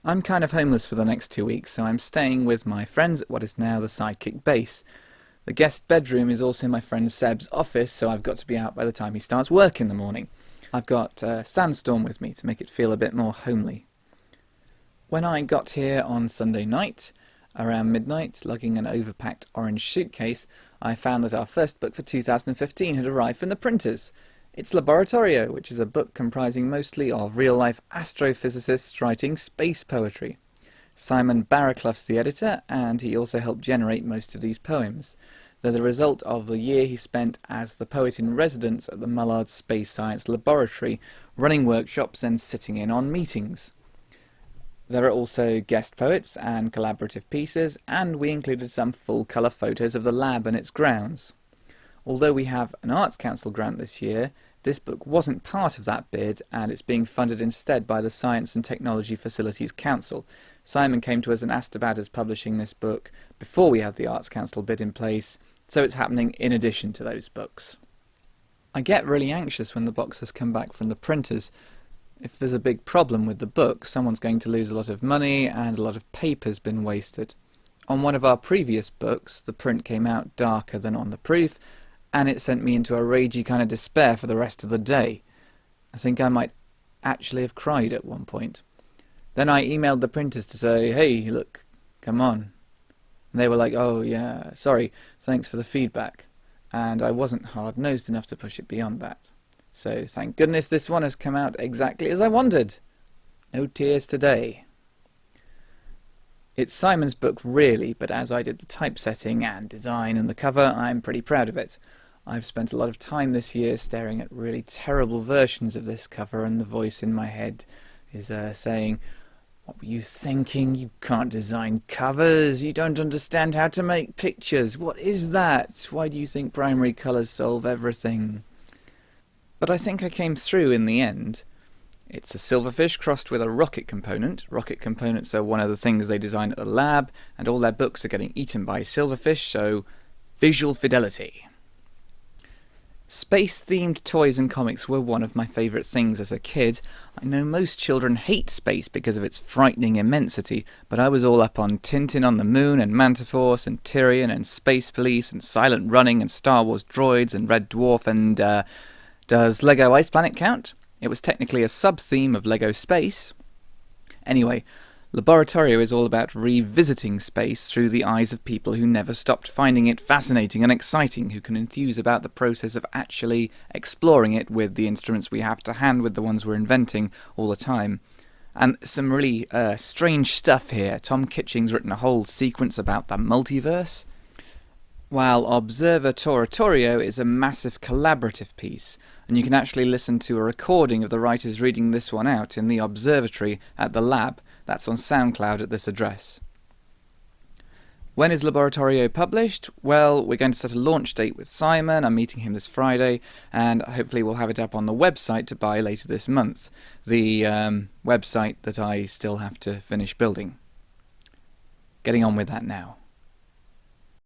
I'm kind of homeless for the next 2 weeks, so I'm staying with my friends at what is now the Sidekick base. The guest bedroom is also my friend Seb's office, so I've got to be out by the time he starts work in the morning. I've got Sandstorm with me to make it feel a bit more homely. When I got here on Sunday night, around midnight, lugging an overpacked orange suitcase, I found that our first book for 2015 had arrived from the printers. It's Laboratorio, which is a book comprising mostly of real-life astrophysicists writing space poetry. Simon Barraclough's the editor, and he also helped generate most of these poems. They're the result of the year he spent as the poet-in-residence at the Mullard Space Science Laboratory, running workshops and sitting in on meetings. There are also guest poets and collaborative pieces, and we included some full-colour photos of the lab and its grounds. Although we have an Arts Council grant this year, this book wasn't part of that bid, and it's being funded instead by the Science and Technology Facilities Council. Simon came to us and asked about us publishing this book before we had the Arts Council bid in place, so it's happening in addition to those books. I get really anxious when the boxes come back from the printers. If there's a big problem with the book, someone's going to lose a lot of money and a lot of paper's been wasted. On one of our previous books, the print came out darker than on the proof, and it sent me into a ragey kind of despair for the rest of the day. I think I might actually have cried at one point. Then I emailed the printers to say, hey, look, come on. And they were like, oh yeah, sorry, thanks for the feedback. And I wasn't hard-nosed enough to push it beyond that. So thank goodness this one has come out exactly as I wanted. No tears today. It's Simon's book really, but as I did the typesetting and design and the cover, I'm pretty proud of it. I've spent a lot of time this year staring at really terrible versions of this cover, and the voice in my head is saying, what were you thinking? You can't design covers. You don't understand how to make pictures. What is that? Why do you think primary colours solve everything? But I think I came through in the end. It's a silverfish crossed with a rocket component. Rocket components are one of the things they design at the lab, and all their books are getting eaten by silverfish, so visual fidelity. Space-themed toys and comics were one of my favourite things as a kid. I know most children hate space because of its frightening immensity, but I was all up on Tintin on the Moon and Mantiforce and Tyrion and Space Police and Silent Running and Star Wars Droids and Red Dwarf and, does Lego Ice Planet count? It was technically a sub-theme of Lego Space. Anyway, Laboratorio is all about revisiting space through the eyes of people who never stopped finding it fascinating and exciting, who can enthuse about the process of actually exploring it with the instruments we have to hand with the ones we're inventing all the time. And some really strange stuff here. Tom Kitching's written a whole sequence about the multiverse, while Observatorio is a massive collaborative piece, and you can actually listen to a recording of the writers reading this one out in the observatory at the lab. That's on SoundCloud at this address. When is Laboratorio published? Well, we're going to set a launch date with Simon. I'm meeting him this Friday, and hopefully we'll have it up on the website to buy later this month. The website that I still have to finish building. Getting on with that now.